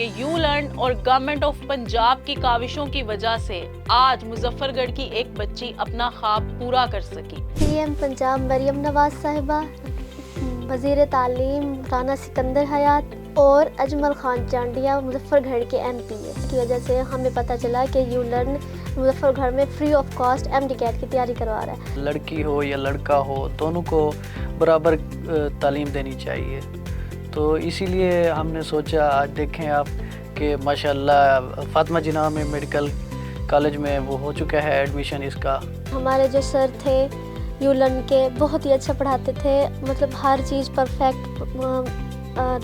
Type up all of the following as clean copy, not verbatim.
कि you learn और government of Punjab की काविशों की वजह से आज मुजफ्फरगढ़ की एक बच्ची अपना ख्वाब पूरा कर सकी। पीएम पंजाब मरियम नवाज साहिबा, वज़ीर तालीम राना सिकंदर हयात और अजमल खान चांडिया मुजफ्फरगढ़ के एमपी है। इसकी वजह से हमें पता चला कि यू लर्न मुजफ्फरगढ़ में फ्री ऑफ कॉस्ट MD-CAT की तैयारी करवा रहा है। लड़की हो या लड़का हो, दोनों को बराबर तालीम देनी चाहिए। तो इसीलिए हमने सोचा आज देखें आप कि माशाल्लाह फातिमा जिन्ना में मेडिकल कॉलेज में वो हो चुका है एडमिशन इसका। हमारे जो सर थे यू लर्न के, बहुत ही अच्छा पढ़ाते थे, मतलब हर चीज़ परफेक्ट,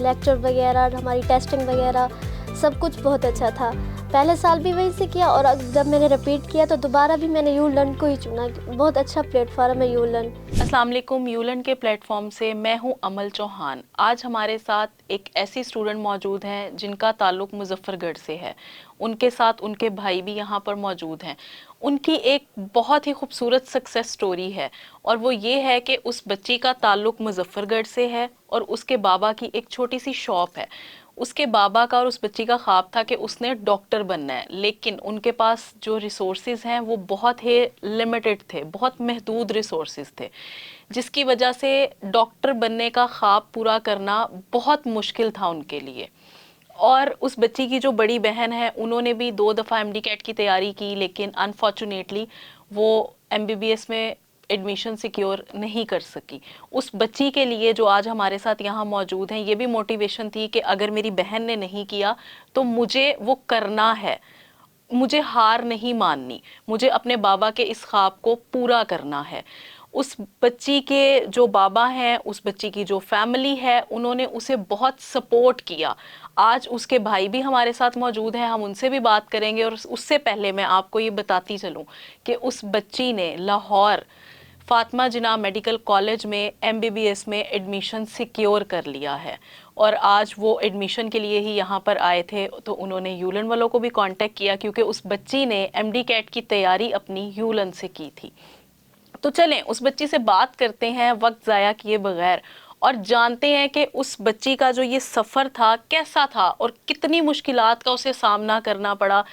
लेक्चर वगैरह, हमारी टेस्टिंग वगैरह सब कुछ बहुत अच्छा था। पहले साल भी वहीं से किया और जब मैंने रिपीट किया तो दोबारा भी मैंने यू लर्न को ही चुना। बहुत अच्छा प्लेटफॉर्म है यू लर्न। अस्सलाम वालेकुम, यू लर्न के प्लेटफॉर्म से मैं हूं अमल चौहान। आज हमारे साथ एक ऐसी स्टूडेंट मौजूद हैं जिनका ताल्लुक़ मुजफ्फरगढ़ से है। उनके साथ उनके भाई भी यहाँ पर मौजूद हैं। उनकी एक बहुत ही खूबसूरत सक्सेस स्टोरी है और वो ये है कि उस बच्ची का ताल्लुक़ मुजफ्फरगढ़ से है और उसके बाबा की एक छोटी सी शॉप है। उसके बाबा का और उस बच्ची का ख्वाब था कि उसने डॉक्टर बनना है, लेकिन उनके पास जो रिसोर्सेज हैं वो बहुत ही लिमिटेड थे, बहुत महदूद रिसोर्सेज थे, जिसकी वजह से डॉक्टर बनने का ख्वाब पूरा करना बहुत मुश्किल था उनके लिए। और उस बच्ची की जो बड़ी बहन है, उन्होंने भी 2 दफ़ा MD-CAT की तैयारी की, लेकिन अनफॉर्चुनेटली वो MBBS में एडमिशन सिक्योर नहीं कर सकी। उस बच्ची के लिए जो आज हमारे साथ यहाँ मौजूद हैं, ये भी मोटिवेशन थी कि अगर मेरी बहन ने नहीं किया तो मुझे वो करना है, मुझे हार नहीं माननी, मुझे अपने बाबा के इस ख्वाब को पूरा करना है। उस बच्ची के जो बाबा हैं, उस बच्ची की जो फैमिली है, उन्होंने उसे बहुत सपोर्ट किया। आज उसके भाई भी हमारे साथ मौजूद हैं, हम उनसे भी बात करेंगे। और उससे पहले मैं आपको ये बताती चलूँ कि उस बच्ची ने लाहौर फातिमा जिन्ना मेडिकल कॉलेज में MBBS में एडमिशन सिक्योर कर लिया है और आज वो एडमिशन के लिए ही यहाँ पर आए थे। तो उन्होंने यू लर्न वालों को भी कांटेक्ट किया क्योंकि उस बच्ची ने MD-CAT की तैयारी अपनी यू लर्न से की थी। तो चलें उस बच्ची से बात करते हैं वक्त ज़ाया किए बगैर और जानते हैं कि उस बच्ची का जो ये सफ़र था कैसा था और कितनी मुश्किलात का उसे सामना करना पड़ा।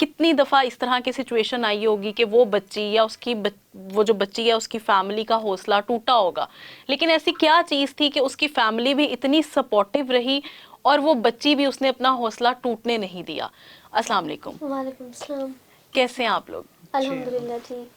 कितनी दफ़ा इस तरह की सिचुएशन आई होगी कि वो बच्ची या वो जो बच्ची है उसकी फैमिली का हौसला टूटा होगा, लेकिन ऐसी क्या चीज़ थी कि उसकी फैमिली भी इतनी सपोर्टिव रही और वो बच्ची भी उसने अपना हौसला टूटने नहीं दिया। अस्सलाम वालेकुम। वालेकुम सलाम। कैसे हैं आप लोग? अल्हम्दुलिल्लाह ठीक।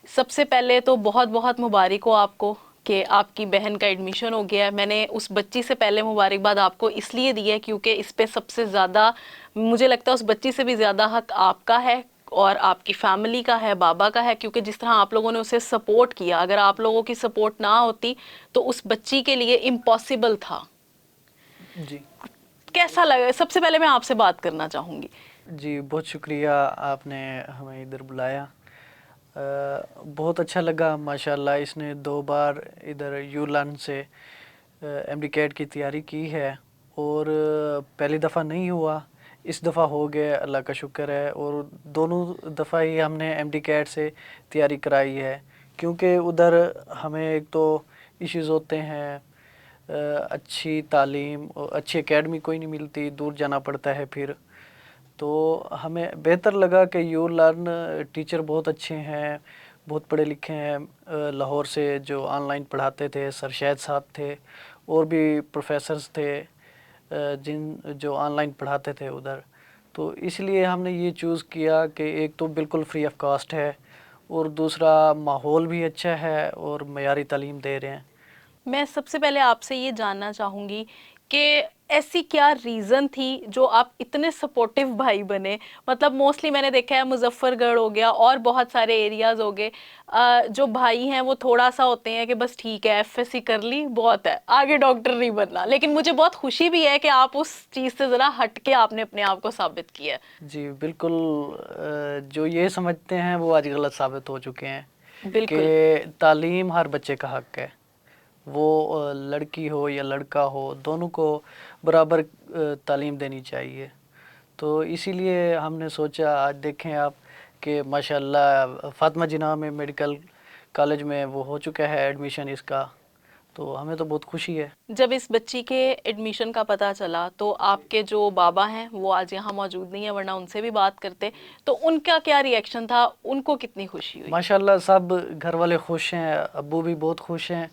सबसे पहले तो बहुत बहुत मुबारक हो आपको कि आपकी बहन का एडमिशन हो गया है। मैंने उस बच्ची से पहले मुबारकबाद आपको इसलिए दी है क्योंकि इस पे सबसे ज़्यादा मुझे लगता है उस बच्ची से भी ज़्यादा हक आपका है और आपकी फैमिली का है, बाबा का है, क्योंकि जिस तरह आप लोगों ने उसे सपोर्ट किया, अगर आप लोगों की सपोर्ट ना होती तो उस बच्ची के लिए इम्पॉसिबल था। जी कैसा लगा? सबसे पहले मैं आपसे बात करना चाहूँगी। जी, बहुत शुक्रिया आपने हमें इधर बुलाया। बहुत अच्छा लगा माशाल्लाह। इसने 2 बार इधर यू लर्न से MD-CAT की तैयारी की है और पहली दफ़ा नहीं हुआ, इस दफ़ा हो गया, अल्लाह का शुक्र है। और दोनों दफ़ा ही हमने MD-CAT से तैयारी कराई है क्योंकि उधर हमें एक तो इश्यूज़ होते हैं, अच्छी तालीम और अच्छी एकेडमी कोई नहीं मिलती, दूर जाना पड़ता है फिर। तो हमें बेहतर लगा कि यू लर्न टीचर बहुत अच्छे हैं, बहुत पढ़े लिखे हैं। लाहौर से जो ऑनलाइन पढ़ाते थे सर शाहिद साहब थे और भी प्रोफेसर्स थे जिन जो ऑनलाइन पढ़ाते थे उधर। तो इसलिए हमने ये चूज़ किया कि एक तो बिल्कुल फ्री ऑफ कॉस्ट है और दूसरा माहौल भी अच्छा है और मयारी तालीम दे रहे हैं। मैं सबसे पहले आपसे ये जानना चाहूँगी कि ऐसी क्या रीज़न थी जो आप इतने सपोर्टिव भाई बने? मतलब मोस्टली मैंने देखा है मुजफ्फरगढ़ हो गया और बहुत सारे एरियाज़ हो गए, जो भाई हैं वो थोड़ा सा होते हैं कि बस ठीक है FSC कर ली बहुत है, आगे डॉक्टर नहीं बनना। लेकिन मुझे बहुत खुशी भी है कि आप उस चीज़ से ज़रा हट के आपने अपने आप को साबित किया है। जी बिल्कुल। जो ये समझते हैं वो आज गलत साबित हो चुके हैं बिल्कुल। कि तालीम हर बच्चे का हक है, वो लड़की हो या लड़का हो, दोनों को बराबर तालीम देनी चाहिए। तो इसीलिए हमने सोचा आज देखें आप कि माशाल्लाह फातिमा जिन्ना में मेडिकल कॉलेज में वो हो चुका है एडमिशन इसका। تو ہمیں تو بہت خوشی ہے. جب اس بچی کے ایڈمیشن کا پتہ چلا تو آپ کے جو بابا ہیں وہ آج یہاں موجود نہیں ہیں، ورنہ ان سے بھی بات کرتے، تو ان کا کیا ری ایکشن تھا، ان کو کتنی خوشی ہوئی؟ ماشاءاللہ سب گھر والے خوش ہیں، ابو بھی بہت خوش ہیں،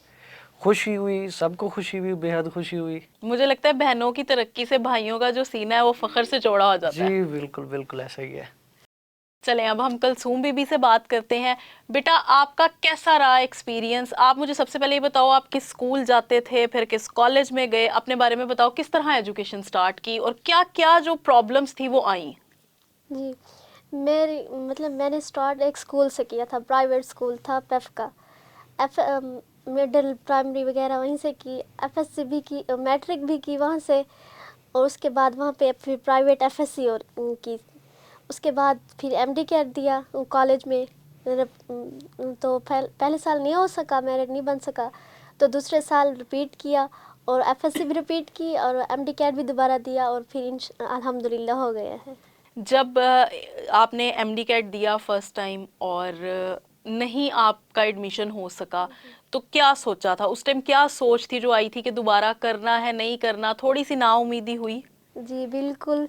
خوشی ہوئی، سب کو خوشی ہوئی، بے حد خوشی ہوئی. مجھے لگتا ہے بہنوں کی ترقی سے بھائیوں کا جو سینہ ہے وہ فخر سے چوڑا ہو جاتا ہے. جی بالکل بالکل ایسا ہی ہے. چلیں اب ہم کلثوم بی بی سے بات کرتے ہیں. بیٹا آپ کا کیسا رہا ایکسپیرینس؟ آپ مجھے سب سے پہلے یہ بتاؤ آپ کس اسکول جاتے تھے، پھر کس کالج میں گئے، اپنے بارے میں بتاؤ کس طرح ایجوکیشن سٹارٹ کی اور کیا کیا جو پرابلمس تھی وہ آئیں؟ جی میری مطلب میں نے اسٹارٹ ایک اسکول سے کیا تھا، پرائیویٹ اسکول تھا پیف کا. مڈل پرائمری وغیرہ وہیں سے کی، ایف ایس سی بھی کی، میٹرک بھی کی وہاں سے، اور اس کے بعد وہاں پہ پھر پرائیویٹ ایف ایس سی اور کی. اس کے بعد پھر ایم ڈی کیٹ دیا کالج میں. تو پہلے سال نہیں ہو سکا، میرٹ نہیں بن سکا، تو دوسرے سال رپیٹ کیا اور ایف ایس سی بھی رپیٹ کی اور ایم ڈی کیٹ بھی دوبارہ دیا اور پھر الحمدللہ ہو گیا ہے. جب آپ نے ایم ڈی کیٹ دیا فرسٹ ٹائم اور نہیں آپ کا ایڈمیشن ہو سکا تو کیا سوچا تھا اس ٹائم؟ کیا سوچ تھی جو آئی تھی کہ دوبارہ کرنا ہے نہیں کرنا؟ تھوڑی سی نا امیدی ہوئی؟ جی بالکل،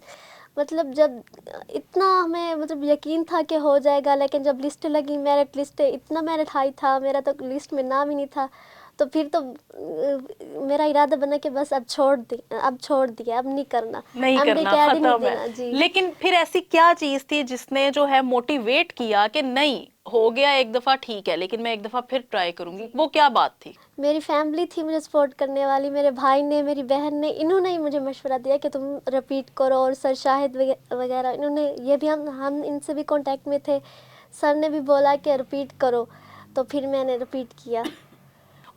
مطلب جب اتنا ہمیں مطلب یقین تھا کہ ہو جائے گا، لیکن جب لسٹ لگی میرٹ لسٹ، اتنا میرٹ ہائی تھا، میرا تو لسٹ میں نام ہی نہیں تھا، تو پھر تو میرا ارادہ بنا کہ بس اب چھوڑ دیا، اب نہیں کرنا، نہیں ایم ڈی کرنا، کیٹ ہی نہیں ختم ہے. دینا. جی لیکن پھر ایسی کیا چیز تھی جس نے جو ہے موٹیویٹ کیا کہ نہیں ہو گیا ایک دفعہ ٹھیک ہے لیکن میں ایک دفعہ پھر ٹرائی کروں گی؟ وہ کیا بات تھی؟ میری فیملی تھی مجھے سپورٹ کرنے والی، میرے بھائی نے، میری بہن نے، انہوں نے ہی مجھے مشورہ دیا کہ تم رپیٹ کرو، اور سر شاہد وغیرہ انہوں نے، یہ بھی ہم ان سے بھی کانٹیکٹ میں تھے، سر نے بھی بولا کہ رپیٹ کرو، تو پھر میں نے رپیٹ کیا.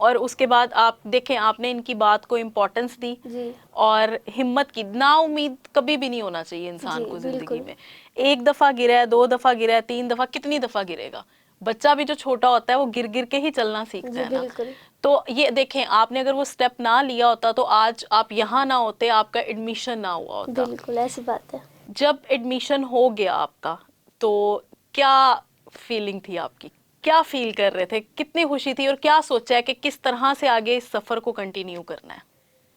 اور اس کے بعد آپ دیکھیں آپ نے ان کی بات کو امپورٹنس دی جی اور ہمت کی. نا امید کبھی بھی نہیں ہونا چاہیے انسان جی کو زندگی بالکل. میں. ایک دفعہ گرا ہے، دو دفعہ گرا ہے، تین دفعہ، کتنی دفعہ گرے گا؟ بچہ بھی جو چھوٹا ہوتا ہے وہ گر گر کے ہی چلنا سیکھتا جی ہے نا. بالکل. تو یہ دیکھیں آپ نے اگر وہ سٹیپ نہ لیا ہوتا تو آج آپ یہاں نہ ہوتے، آپ کا ایڈمیشن نہ ہوا ہوتا. بالکل ایسی بات ہے. جب ایڈمیشن ہو گیا آپ کا تو کیا فیلنگ تھی آپ کی؟ کیا فیل کر رہے تھے؟ کتنی خوشی تھی اور کیا سوچا ہے کہ کس طرح سے آگے اس سفر کو کنٹینیو کرنا ہے؟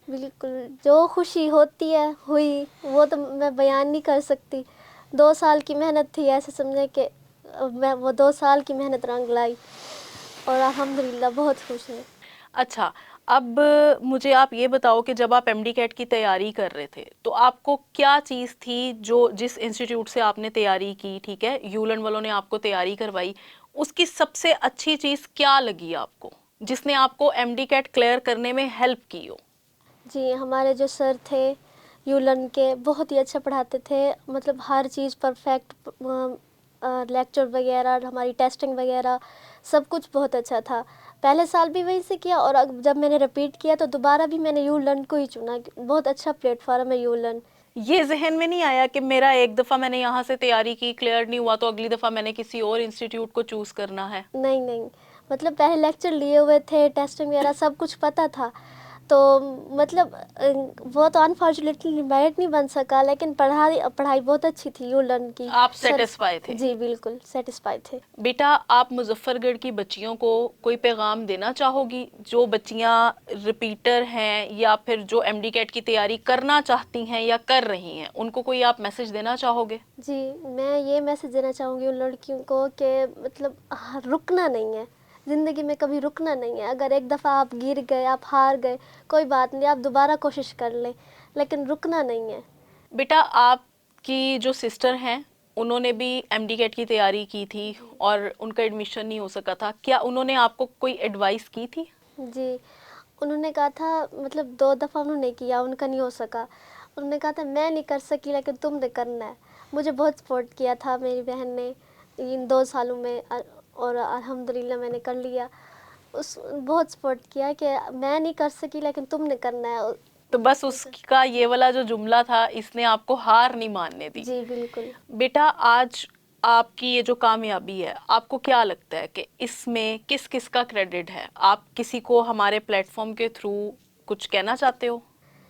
بالکل جو خوشی ہوتی ہے ہوئی، وہ تو میں بیان نہیں کر سکتی. 2 سال کی محنت تھی، ایسے سمجھے کہ میں وہ 2 سال کی محنت رنگ لائی اور الحمدللہ بہت خوش ہوں. اچھا اب مجھے آپ یہ بتاؤ کہ جب آپ ایم ڈی کیٹ کی تیاری کر رہے تھے تو آپ کو کیا چیز تھی جو جس انسٹیٹیوٹ سے آپ نے تیاری کی، ٹھیک ہے یولن والوں نے آپ کو تیاری کروائی، اس کی سب سے اچھی چیز کیا لگی آپ کو جس نے آپ کو ایم ڈی کیٹ کلیئر کرنے میں ہیلپ کی ہو؟ جی ہمارے جو سر تھے یولن کے، بہت ہی اچھا پڑھاتے تھے، مطلب ہر چیز پرفیکٹ، لیکچر وغیرہ، ہماری ٹیسٹنگ وغیرہ سب کچھ بہت اچھا تھا. پہلے سال بھی وہیں سے کیا اور جب میں نے رپیٹ کیا تو دوبارہ بھی میں نے یولن کو ہی چنا. بہت اچھا پلیٹ فارم ہے یولن. یہ ذہن میں نہیں آیا کہ میرا ایک دفعہ میں نے یہاں سے تیاری کی، کلیئر نہیں ہوا تو اگلی دفعہ میں نے کسی اور انسٹیٹیوٹ کو چوز کرنا ہے؟ نہیں، مطلب پہلے لیکچر لیے ہوئے تھے، ٹیسٹنگ وغیرہ سب کچھ پتہ تھا، تو مطلب وہ تو انفارچونیٹلی میرٹ نہیں بن سکا، لیکن پڑھائی بہت اچھی تھی یولن کی. آپ سیٹسفائی تھے؟ جی بالکل سیٹسفائی تھے. بیٹا آپ مظفر گڑھ کی بچیوں کو کوئی پیغام دینا چاہو گی؟ جو بچیاں ریپیٹر ہیں یا پھر جو ایم ڈی کیٹ کی تیاری کرنا چاہتی ہیں یا کر رہی ہیں، ان کو کوئی آپ میسج دینا چاہو گے؟ جی میں یہ میسج دینا چاہوں گی ان لڑکیوں کو کہ مطلب رکنا نہیں ہے زندگی میں، کبھی رکنا نہیں ہے. اگر ایک دفعہ آپ گر گئے، آپ ہار گئے، کوئی بات نہیں، آپ دوبارہ کوشش کر لیں، لیکن رکنا نہیں ہے. بیٹا آپ کی جو سسٹر ہیں انہوں نے بھی ایم ڈی کیٹ کی تیاری کی تھی اور ان کا ایڈمیشن نہیں ہو سکا تھا، کیا انہوں نے آپ کو کوئی ایڈوائس کی تھی؟ جی انہوں نے کہا تھا، مطلب 2 دفعہ انہوں نے کیا، ان کا نہیں ہو سکا. انہوں نے کہا تھا میں نہیں کر سکی لیکن تم نے کرنا ہے. مجھے بہت سپورٹ کیا تھا میری بہن نے ان 2 سالوں میں، اور الحمدللہ میں نے کر لیا. بہت سپورٹ کیا کہ میں نہیں کر سکی لیکن تم نے کرنا ہے. تو بس اس کا یہ والا جو جملہ تھا اس نے آپ کو ہار نہیں ماننے دی. جی بالکل. بیٹا آج آپ کی یہ جو کامیابی ہے، آپ کو کیا لگتا ہے کہ اس میں کس کس کا کریڈٹ ہے؟ آپ کسی کو ہمارے پلیٹ فارم کے تھرو کچھ کہنا چاہتے ہو؟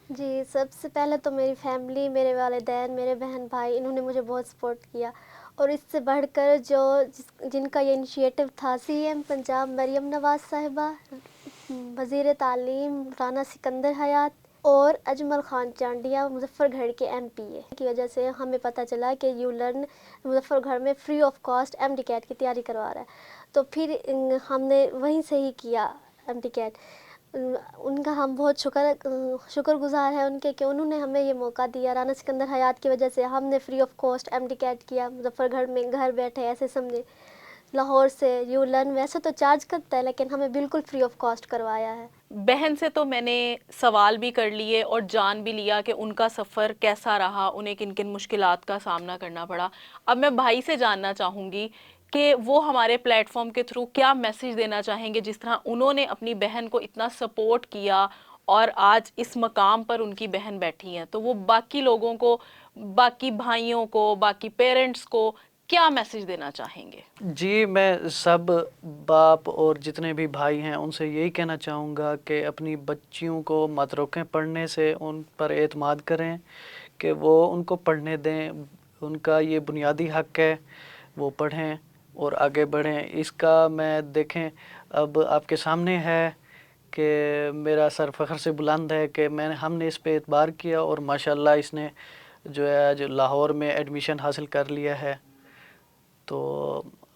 جی سب سے پہلے تو میری فیملی، میرے والدین، میرے بہن بھائی، انہوں نے مجھے بہت سپورٹ کیا. اور اس سے بڑھ کر جن کا یہ انیشیٹو تھا، سی ایم پنجاب مریم نواز صاحبہ، वज़ीर तालीम राना सिकंदर हयात और अजमल खान चांडिया मुजफ्फरगढ़ के MPA की वजह से हमें पता चला कि यूलर्न मुजफ्फरगढ़ में फ्री ऑफ कॉस्ट MD-CAT की तैयारी करवा रहा है, तो फिर हमने वहीं से ही किया MD-CAT। उनका हम बहुत शुक्रगुजार हैं उनके कि उन्होंने हमें ये मौका दिया। राना सिकंदर हयात की वजह से हमने फ्री ऑफ कॉस्ट MD-CAT किया मुजफ्फरगढ़ में, घर बैठे ऐसे समझे। लाहौर से यूलर्न वैसे तो चार्ज करता है, लेकिन हमें बिल्कुल फ्री ऑफ कॉस्ट करवाया है। बहन से तो मैंने सवाल भी कर लिए और जान भी लिया कि उनका सफ़र कैसा रहा, उन्हें किन किन मुश्किलात का सामना करना पड़ा। अब मैं भाई से जानना चाहूँगी कि वो हमारे प्लेटफॉर्म के थ्रू क्या मैसेज देना चाहेंगे, जिस तरह उन्होंने अपनी बहन को इतना सपोर्ट किया और आज इस मकाम पर उनकी बहन बैठी हैं, तो वो बाकी लोगों को, बाकी भाइयों को, बाकी पेरेंट्स को क्या मैसेज देना चाहेंगे? जी, मैं सब बाप और जितने भी भाई हैं उनसे यही कहना चाहूँगा कि अपनी बच्चियों को मत रोकें पढ़ने से, उन पर एतमाद करें कि वो उनको पढ़ने दें। उनका ये बुनियादी हक़ है, वो पढ़ें और आगे बढ़ें। इसका मैं देखें अब आपके सामने है कि मेरा सर फ़ख्र से बुलंद है कि हमने इस पे एतबार किया और माशाल्लाह इसने जो लाहौर में एडमिशन हासिल कर लिया है, तो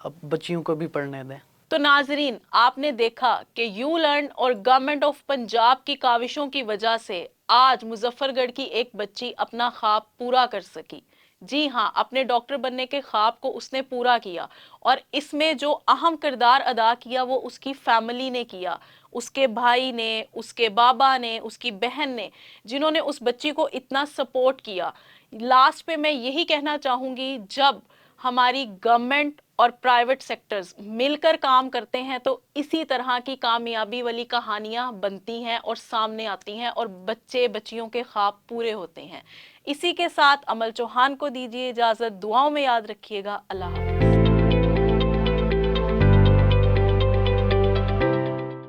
अब बच्चियों को भी पढ़ने दें। तो नाजरीन, आपने देखा कि यू लर्न और गवर्नमेंट ऑफ पंजाब की काविशों की वजह से आज मुजफ्फरगढ़ की एक बच्ची अपना ख्वाब पूरा कर सकी। जी हाँ, अपने डॉक्टर बनने के ख्वाब को उसने पूरा किया और इसमें जो अहम किरदार अदा किया वो उसकी फैमिली ने किया, उसके भाई ने, उसके बाबा ने, उसकी बहन ने, जिन्होंने उस बच्ची को इतना सपोर्ट किया। लास्ट पे मैं यही कहना चाहूँगी, जब हमारी गवर्नमेंट और प्राइवेट सेक्टर्स मिलकर काम करते हैं तो इसी तरह की कामयाबी वाली कहानियां बनती हैं और सामने आती हैं और बच्चे बच्चियों के ख्वाब पूरे होते हैं। इसी के साथ अमल चौहान को दीजिए इजाज़त। दुआओं में याद रखिएगा। अल्लाह हाफ़िज़।